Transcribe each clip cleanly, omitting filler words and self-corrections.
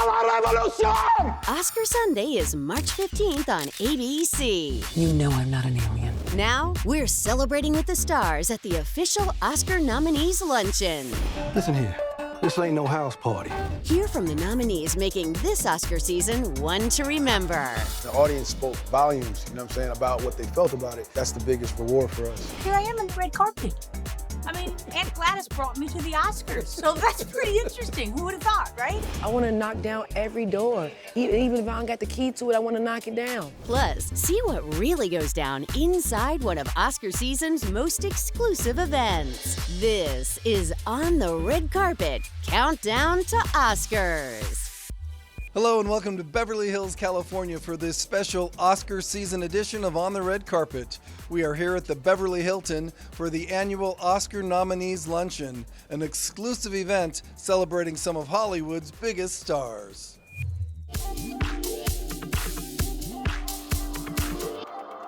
la revolution! Oscar Sunday is March 15th on ABC. You know I'm not an alien. Now, we're celebrating with the stars at the official Oscar Nominees Luncheon. Listen here, this ain't no house party. Hear from the nominees making this Oscar season one to remember. The audience spoke volumes, you know what I'm saying, about what they felt about it. That's the biggest reward for us. Here I am in the red carpet. I mean, Aunt Gladys brought me to the Oscars, so that's pretty interesting. Who would have thought, right? I want to knock down every door. Even if I don't got the key to it, I want to knock it down. Plus, see what really goes down inside one of Oscar season's most exclusive events. This is On the Red Carpet, Countdown to Oscars. Hello and welcome to Beverly Hills, California for this special Oscar season edition of On the Red Carpet. We are here at the Beverly Hilton for the annual Oscar Nominees Luncheon, an exclusive event celebrating some of Hollywood's biggest stars.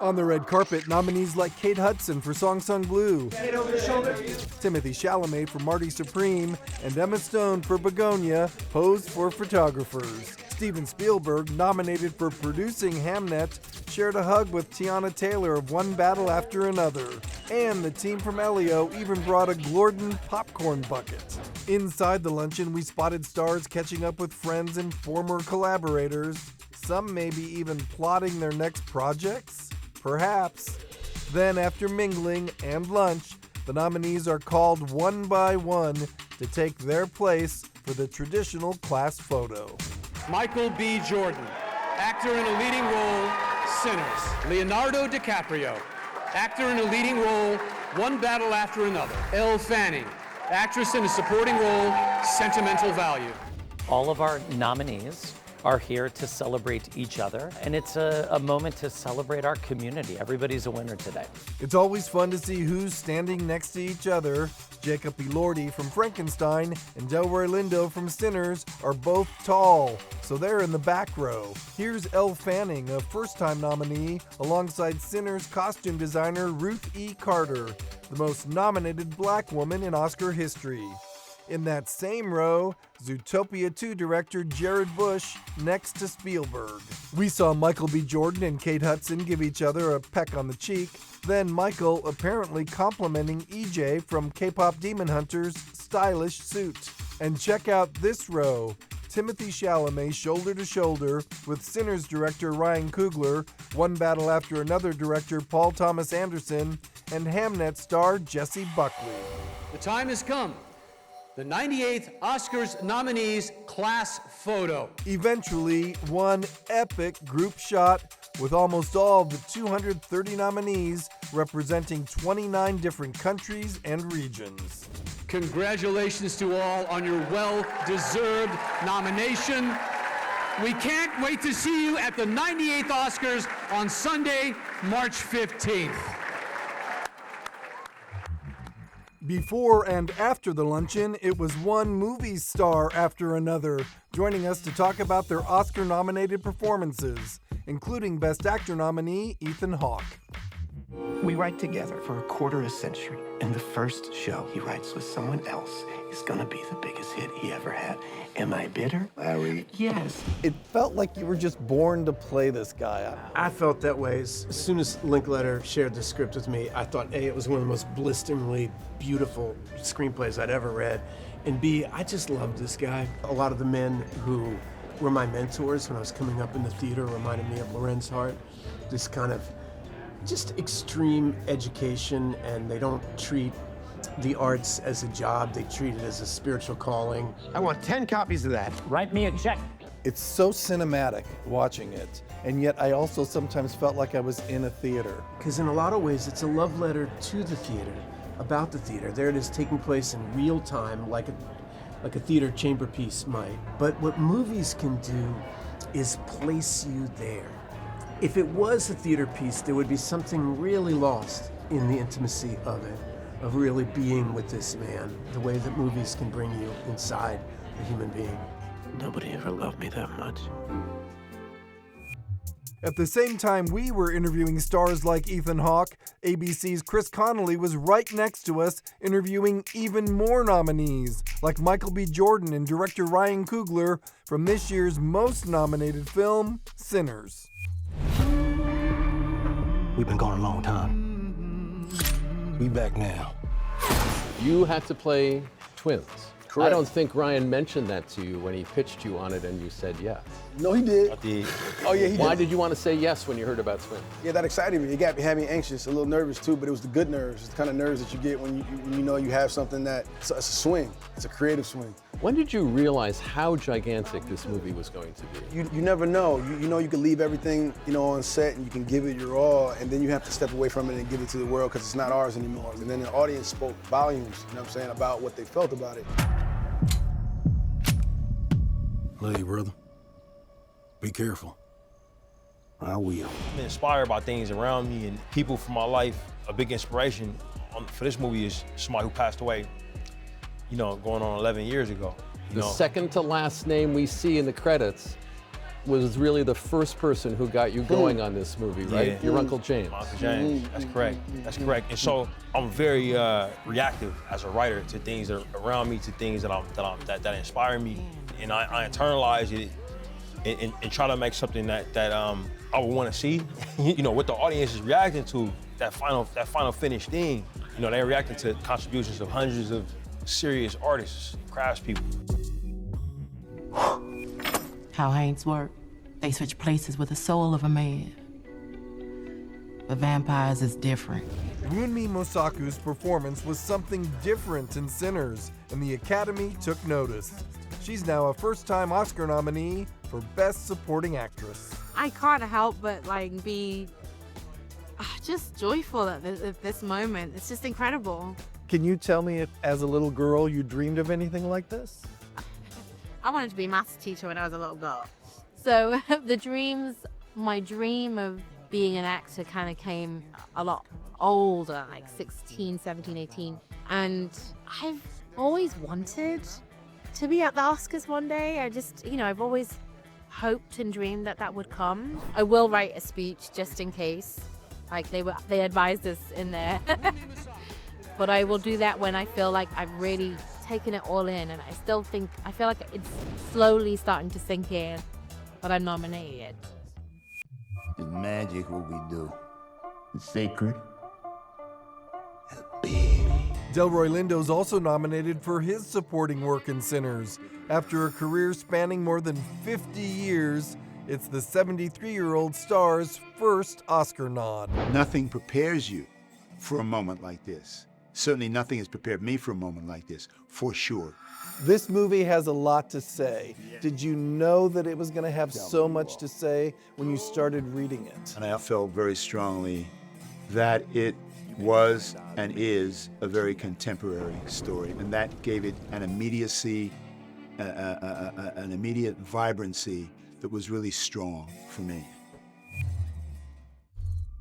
On the red carpet, nominees like Kate Hudson for Song Sung Blue, Timothée Chalamet for Marty Supreme, and Emma Stone for Begonia posed for photographers. Steven Spielberg, nominated for producing Hamnet, shared a hug with Teyana Taylor of One Battle After Another. And the team from Elio even brought a Glorden popcorn bucket. Inside the luncheon, we spotted stars catching up with friends and former collaborators. Some maybe even plotting their next projects? Perhaps. Then, after mingling and lunch, the nominees are called one by one to take their place for the traditional class photo. Michael B. Jordan, actor in a leading role, Sinners. Leonardo DiCaprio, actor in a leading role, One Battle After Another. Elle Fanning, actress in a supporting role, Sentimental Value. All of our nominees are here to celebrate each other, and it's a moment to celebrate our community. Everybody's a winner today. It's always fun to see who's standing next to each other. Jacob Elordi from Frankenstein and Delroy Lindo from Sinners are both tall, so they're in the back row. Here's Elle Fanning, a first-time nominee, alongside Sinners costume designer Ruth E. Carter, the most nominated black woman in Oscar history. In that same row, Zootopia 2 director Jared Bush next to Spielberg. We saw Michael B. Jordan and Kate Hudson give each other a peck on the cheek, then Michael apparently complimenting EJ from K-Pop Demon Hunters' stylish suit. And check out this row. Timothée Chalamet shoulder to shoulder with Sinners director Ryan Coogler, One Battle After Another director Paul Thomas Anderson, and Hamnet star Jessie Buckley. The time has come. The 98th Oscars nominees class photo. Eventually, one epic group shot with almost all of the 230 nominees representing 29 different countries and regions. Congratulations to all on your well-deserved nomination. We can't wait to see you at the 98th Oscars on Sunday, March 15th. Before and after the luncheon, it was one movie star after another, joining us to talk about their Oscar-nominated performances, including Best Actor nominee Ethan Hawke. We write together for a quarter of a century, and the first show he writes with someone else is gonna be the biggest hit he ever had. Am I bitter, Larry? Yes. It felt like you were just born to play this guy. I felt that way. As soon as Linklater shared the script with me, I thought, A, it was one of the most blisteringly beautiful screenplays I'd ever read, and B, I just loved this guy. A lot of the men who were my mentors when I was coming up in the theater reminded me of Lorenz Hart. This kind of just extreme education, and they don't treat the arts as a job, they treat it as a spiritual calling. I want 10 copies of that. Write me a check. It's so cinematic watching it, and yet I also sometimes felt like I was in a theater. Because in a lot of ways, it's a love letter to the theater, about the theater. There it is taking place in real time, like a theater chamber piece might. But what movies can do is place you there. If it was a theater piece, there would be something really lost in the intimacy of it, of really being with this man, the way that movies can bring you inside a human being. Nobody ever loved me that much. At the same time we were interviewing stars like Ethan Hawke, ABC's Chris Connolly was right next to us interviewing even more nominees, like Michael B. Jordan and director Ryan Coogler from this year's most nominated film, Sinners. We've been gone a long time. We back now. You had to play twins. Correct. I don't think Ryan mentioned that to you when he pitched you on it and you said yes. No, he did. Oh, yeah, he did. Why did you want to say yes when you heard about twins? Yeah, that excited me. It had me anxious, a little nervous too, but it was the good nerves. It's the kind of nerves that you get when you know you have something that, it's a swing. It's a creative swing. When did you realize how gigantic this movie was going to be? You never know. You know you can leave everything, on set and you can give it your all, and then you have to step away from it and give it to the world because it's not ours anymore. And then the audience spoke volumes, about what they felt about it. Love you, brother. Be careful. I will. I'm inspired by things around me and people from my life. A big inspiration for this movie is somebody who passed away, going on 11 years ago. The second to last name we see in the credits was really the first person who got you going on this movie, right? Yeah. Your Uncle James. My Uncle James, that's correct. That's correct. And so I'm very reactive as a writer to things that are around me, to things that inspire me, and I internalize it and try to make something that I would want to see. What the audience is reacting to, that final finished thing. They're reacting to contributions of hundreds of serious artists, craftspeople. How Haints work. They switch places with the soul of a man. But vampires is different. Wunmi Mosaku's performance was something different in Sinners, and the Academy took notice. She's now a first-time Oscar nominee for Best Supporting Actress. I can't help but be just joyful at this moment. It's just incredible. Can you tell me if, as a little girl, you dreamed of anything like this? I wanted to be a maths teacher when I was a little girl. So my dream of being an actor kind of came a lot older, like 16, 17, 18. And I've always wanted to be at the Oscars one day. I've always hoped and dreamed that would come. I will write a speech just in case. They advised us in there. But I will do that when I feel like I've really taken it all in, and I feel like it's slowly starting to sink in, but I'm nominated. It's magic what we do. It's sacred. Delroy Lindo's also nominated for his supporting work in Sinners. After a career spanning more than 50 years, it's the 73-year-old star's first Oscar nod. Nothing prepares you for a moment like this. Certainly nothing has prepared me for a moment like this, for sure. This movie has a lot to say. Did you know that it was going to have so much to say when you started reading it? And I felt very strongly that it was and is a very contemporary story, and that gave it an immediacy, an immediate vibrancy that was really strong for me.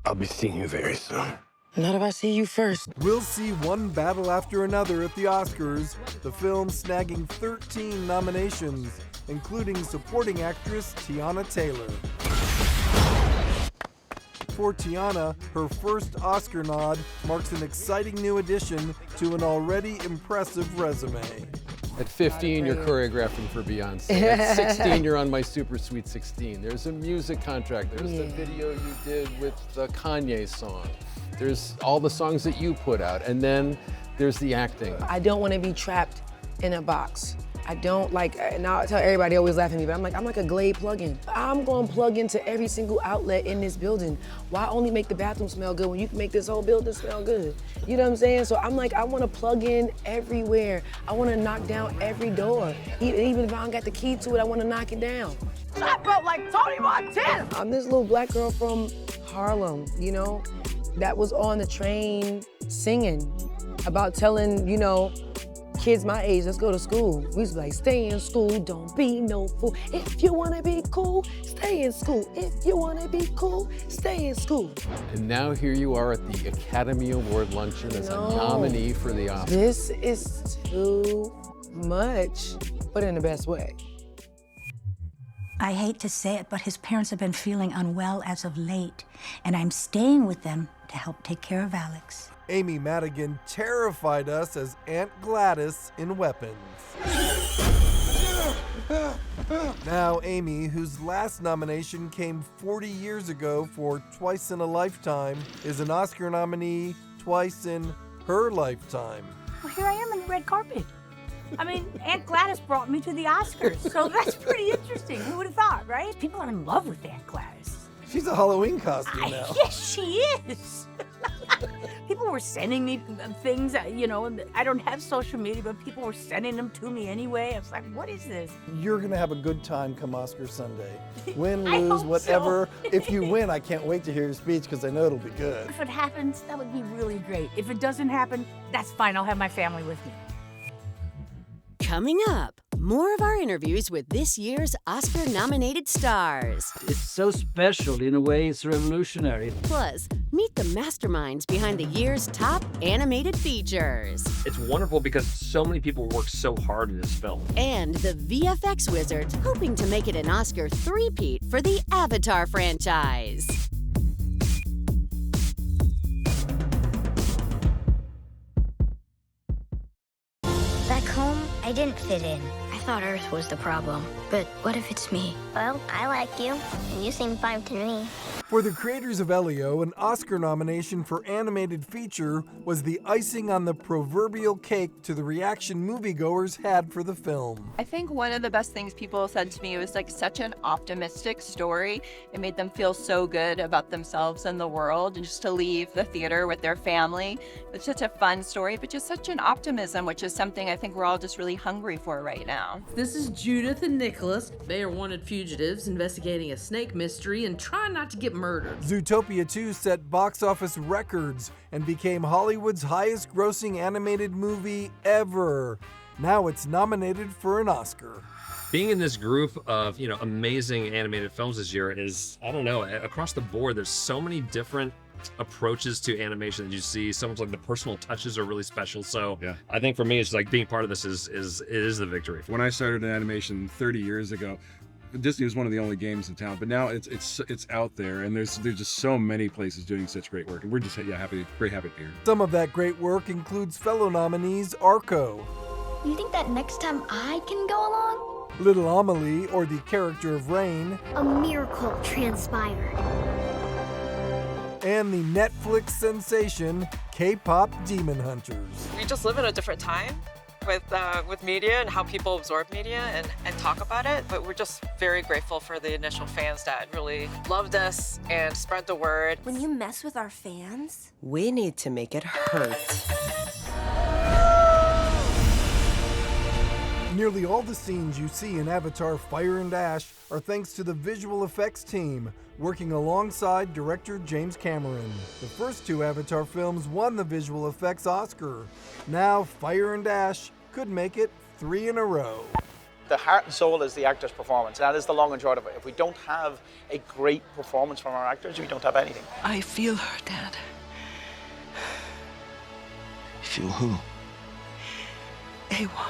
I'll be seeing you very soon. Not if I see you first. We'll see one battle after another at the Oscars, the film snagging 13 nominations, including supporting actress Teyana Taylor. For Teyana, her first Oscar nod marks an exciting new addition to an already impressive resume. At 15, you're choreographing for Beyonce. At 16, you're on My Super Sweet 16. There's a music contract. There's the video you did with the Kanye song. There's all the songs that you put out, and then there's the acting. I don't want to be trapped in a box. I don't now I tell everybody, always laugh at me, but I'm like a Glade plug-in. I'm going to plug into every single outlet in this building. Why only make the bathroom smell good when you can make this whole building smell good? You know what I'm saying? So I'm like, I want to plug in everywhere. I want to knock down every door. Even if I don't got the key to it, I want to knock it down. I felt like Tony Montana. I'm this little black girl from Harlem, that was on the train singing about telling, kids my age, let's go to school. We used to be like, stay in school, don't be no fool. If you wanna be cool, stay in school. If you wanna be cool, stay in school. And now here you are at the Academy Award Luncheon as a nominee for the Oscars. This is too much, but in the best way. I hate to say it, but his parents have been feeling unwell as of late, and I'm staying with them to help take care of Alex. Amy Madigan terrified us as Aunt Gladys in Weapons. Now Amy, whose last nomination came 40 years ago for Twice in a Lifetime, is an Oscar nominee twice in her lifetime. Well, here I am on the red carpet. I mean, Aunt Gladys brought me to the Oscars, so that's pretty interesting. Who would have thought, right? People are in love with Aunt Gladys. She's a Halloween costume now. Yes, she is. People were sending me things, you know, I don't have social media, but people were sending them to me anyway. I was like, what is this? You're gonna have a good time come Oscar Sunday. Win, I lose, hope whatever. so. If you win, I can't wait to hear your speech because I know it'll be good. If it happens, that would be really great. If it doesn't happen, that's fine. I'll have my family with me. Coming up, more of our interviews with this year's Oscar-nominated stars. It's so special. In a way, it's revolutionary. Plus, meet the masterminds behind the year's top animated features. It's wonderful because so many people work so hard in this film. And the VFX wizards hoping to make it an Oscar three-peat for the Avatar franchise. Back home, I didn't fit in. I thought Earth was the problem. But what if it's me? Well, I like you, and you seem fine to me. For the creators of Elio, an Oscar nomination for animated feature was the icing on the proverbial cake to the reaction moviegoers had for the film. I think one of the best things people said to me was like such an optimistic story. It made them feel so good about themselves and the world, and just to leave the theater with their family. It's such a fun story, but just such an optimism, which is something I think we're all just really hungry for right now. This is Judith and Nicholas. They are wanted fugitives investigating a snake mystery and trying not to get murdered. Zootopia 2 set box office records and became Hollywood's highest grossing animated movie ever. Now it's nominated for an Oscar. Being in this group of, amazing animated films this year is, I don't know, across the board, there's so many different approaches to animation that you see. Some of like the personal touches are really special. So yeah, I think for me, it's like being part of this is the victory. When I started in animation 30 years ago, Disney was one of the only games in town, but now it's out there, and there's just so many places doing such great work, and we're just very happy to be here. Some of that great work includes fellow nominees Arco. You think that next time I can go along? Little Amelie, or the character of Rain. A miracle transpired. And the Netflix sensation, KPop Demon Hunters. We just live in a different time with media and how people absorb media and talk about it, but we're just very grateful for the initial fans that really loved us and spread the word. When you mess with our fans, we need to make it hurt. Nearly all the scenes you see in Avatar Fire and Ash are thanks to the visual effects team, working alongside director James Cameron. The first two Avatar films won the visual effects Oscar. Now Fire and Ash could make it 3 in a row. The heart and soul is the actor's performance. That is the long and short of it. If we don't have a great performance from our actors, we don't have anything. I feel her, Dad. Feel who? Awa.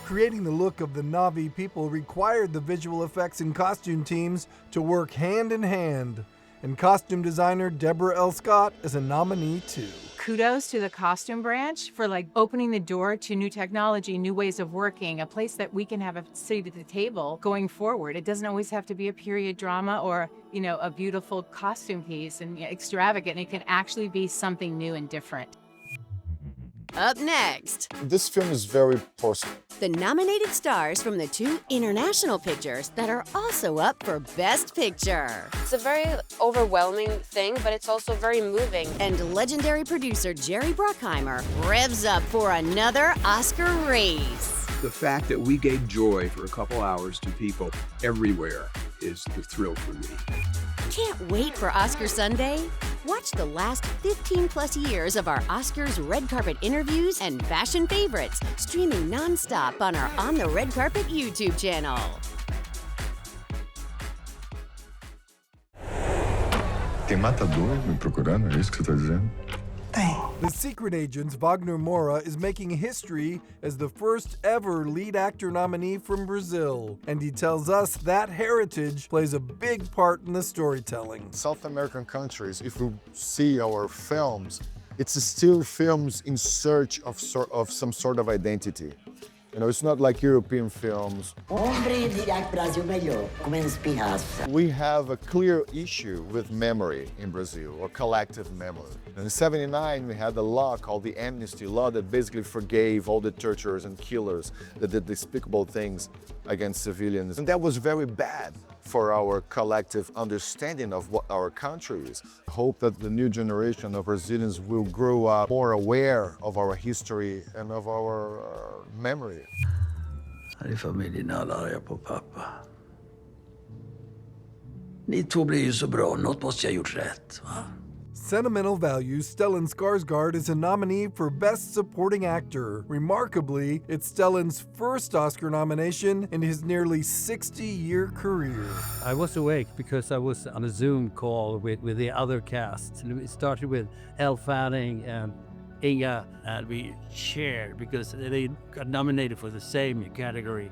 Creating the look of the Na'vi people required the visual effects and costume teams to work hand in hand. And costume designer Deborah L. Scott is a nominee too. Kudos to the costume branch for opening the door to new technology, new ways of working, a place that we can have a seat at the table going forward. It doesn't always have to be a period drama or, a beautiful costume piece and extravagant. It can actually be something new and different. Up next, this film is very personal. the nominated stars from the 2 international pictures that are also up for Best Picture. It's a very overwhelming thing, but it's also very moving. And legendary producer Jerry Bruckheimer revs up for another Oscar race. The fact that we gave joy for a couple hours to people everywhere is the thrill for me. Can't wait for Oscar Sunday? Watch the last 15-plus years of our Oscars red carpet interviews and fashion favorites, streaming nonstop on our On the Red Carpet YouTube channel. Tem matador me procurando, é isso que você está dizendo? Tem. The Secret Agent's Wagner Moura is making history as the first ever lead actor nominee from Brazil, and he tells us that heritage plays a big part in the storytelling. South American countries, if you see our films, it's still films in search of some sort of identity. You know, it's not like European films. We have a clear issue with memory in Brazil, or collective memory. In '79, we had a law called the Amnesty Law that basically forgave all the torturers and killers that did despicable things against civilians. And that was very bad for our collective understanding of what our country is. I hope that the new generation of Brazilians will grow up more aware of our history and of our memory. Här i familjen är alla arga på pappa. Ni två blir ju så bra, något måste jag gjort rätt, va? Sentimental Value, Stellan Skarsgård is a nominee for Best Supporting Actor. Remarkably, it's Stellan's first Oscar nomination in his nearly 60-year career. I was awake because I was on a Zoom call with the other cast. And it started with Elle Fanning and Inga, and we cheered because they got nominated for the same category.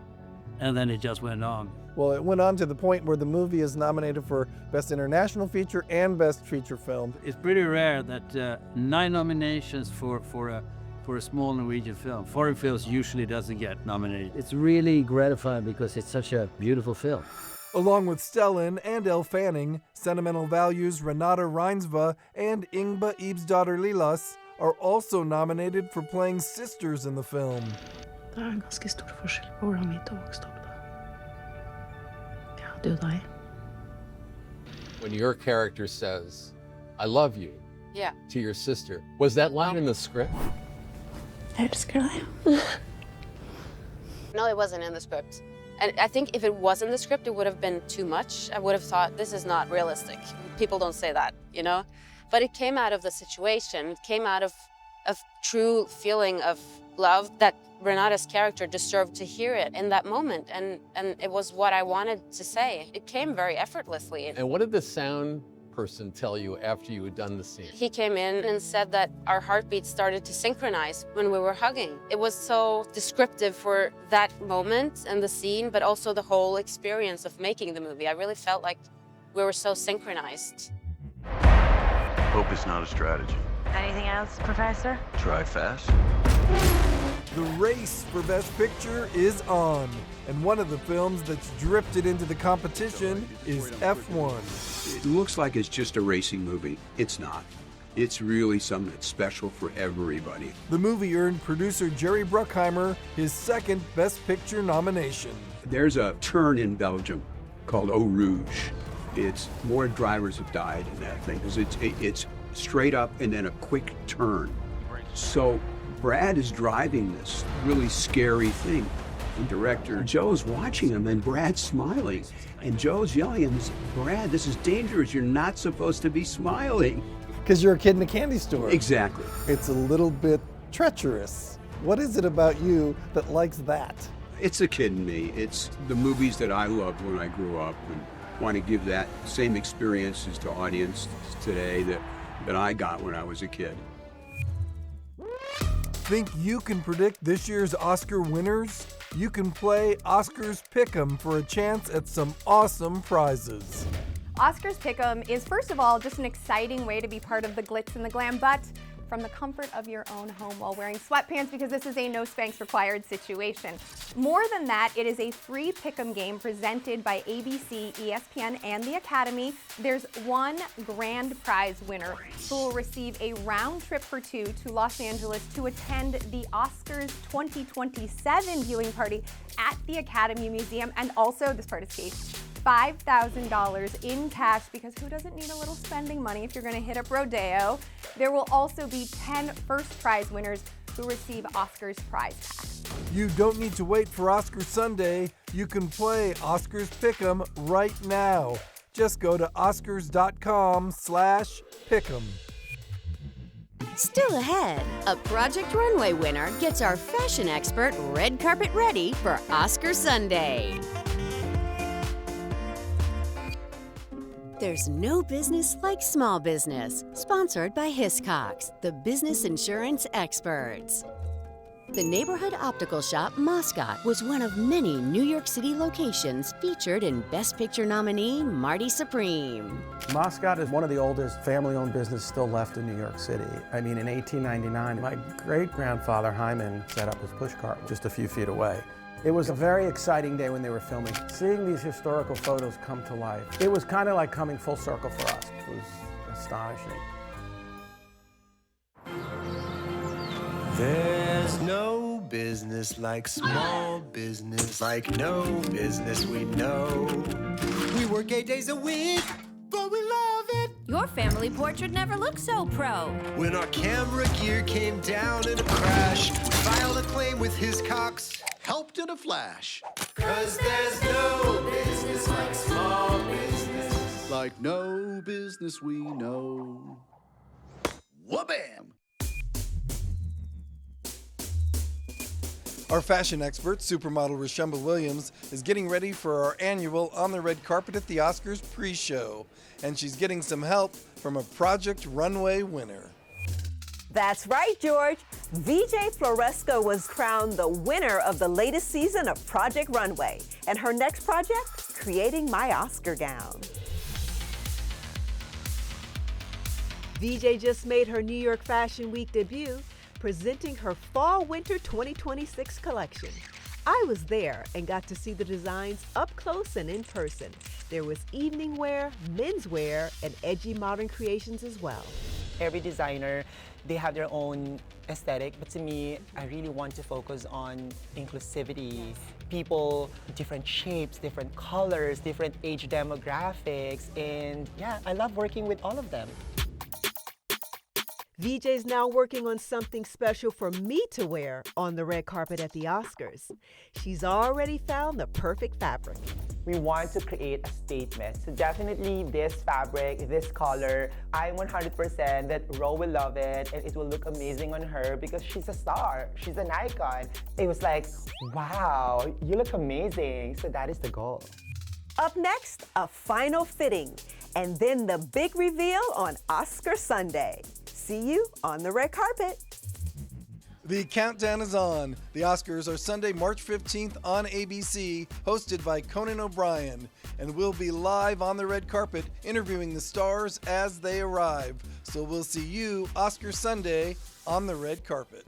And then it just went on. Well, it went on to the point where the movie is nominated for Best International Feature and Best Feature Film. It's pretty rare that 9 nominations for a small Norwegian film. Foreign films usually doesn't get nominated. It's really gratifying because it's such a beautiful film. Along with Stellan and Elle Fanning, Sentimental Value's Renata Reinsva and Inga Ibsdotter Lilleaas are also nominated for playing sisters in the film. Det en ganska stor forskjell på hvordan vi to vokste opp da. Ja, du og deg. When your character says, I love you, Yeah. to your sister, was that line in the script? Jeg elsker deg. No, it wasn't in the script. And I think if it was in the script, it would have been too much. I would have thought, this is not realistic. People don't say that, you know? But it came out of the situation. It came out of a true feeling of love that Renata's character deserved to hear it in that moment. And it was what I wanted to say. It came very effortlessly. And what did the sound person tell you after you had done the scene? He came in and said that our heartbeats started to synchronize when we were hugging. It was so descriptive for that moment and the scene, but also the whole experience of making the movie. I really felt like we were so synchronized. Hope is not a strategy. Anything else, Professor? Try fast. The race for Best Picture is on, and one of the films that's drifted into the competition is F1. It looks like it's just a racing movie. It's not. It's really something that's special for everybody. The movie earned producer Jerry Bruckheimer his second Best Picture nomination. There's a turn in Belgium called Eau Rouge. It's more drivers have died in that thing because it's straight up and then a quick turn. So Brad is driving this really scary thing. The director Joe's watching him and Brad's smiling. And Joe's yelling at him, Brad, this is dangerous. You're not supposed to be smiling. Because you're a kid in a candy store. Exactly. It's a little bit treacherous. What is it about you that likes that? It's a kid in me. It's the movies that I loved when I grew up and want to give that same experiences to audience today that I got when I was a kid. Think you can predict this year's Oscar winners? You can play Oscars Pick'em for a chance at some awesome prizes. Oscars Pick'em is, first of all, just an exciting way to be part of the glitz and the glam, but from the comfort of your own home while wearing sweatpants, because this is a no Spanx required situation. More than that, it is a free Pick'em game presented by ABC, ESPN, and the Academy. There's one grand prize winner who will receive a round trip for 2 to Los Angeles to attend the Oscars 2027 viewing party at the Academy Museum, and also, this part is key, $5,000 in cash, because who doesn't need a little spending money if you're going to hit up Rodeo? There will also be 10 first prize winners who receive Oscars prize packs. You don't need to wait for Oscar Sunday. You can play Oscars Pick'em right now. Just go to oscars.com/pick'em. Still ahead, a Project Runway winner gets our fashion expert red carpet ready for Oscar Sunday. There's no business like small business. Sponsored by Hiscox, the business insurance experts. The neighborhood optical shop Mascot was one of many New York City locations featured in Best Picture nominee Marty Supreme. Mascot is one of the oldest family-owned businesses still left in New York City. I mean, in 1899, my great-grandfather Hyman set up his pushcart just a few feet away. It was a very exciting day when they were filming. Seeing these historical photos come to life, it was kind of like coming full circle for us. It was astonishing. There's no business like small business, like no business we know. We work 8 days a week, but we love it. Your family portrait never looked so pro. When our camera gear came down in a crash, we filed a claim with Hiscox. Helped in a flash. 'Cause there's no business like small business. Like no business we know. Wha-bam! Our fashion expert, supermodel Rashumba Williams, is getting ready for our annual On the Red Carpet at the Oscars pre-show. And she's getting some help from a Project Runway winner. That's right, George. VJ Floresca was crowned the winner of the latest season of Project Runway. And her next project, creating my Oscar gown. VJ just made her New York Fashion Week debut, presenting her Fall/Winter 2026 collection. I was there and got to see the designs up close and in person. There was evening wear, menswear, and edgy modern creations as well. Every designer, they have their own aesthetic, but to me, I really want to focus on inclusivity. People, different shapes, different colors, different age demographics, and yeah, I love working with all of them. VJ's now working on something special for me to wear on the red carpet at the Oscars. She's already found the perfect fabric. We want to create a statement. So definitely this fabric, this color, I'm 100% that Ro will love it and it will look amazing on her because she's a star, she's an icon. It was like, wow, you look amazing. So that is the goal. Up next, a final fitting, and then the big reveal on Oscar Sunday. See you on the red carpet. The countdown is on. The Oscars are Sunday, March 15th on ABC, hosted by Conan O'Brien, and we'll be live on the red carpet interviewing the stars as they arrive. So we'll see you Oscar Sunday on the red carpet.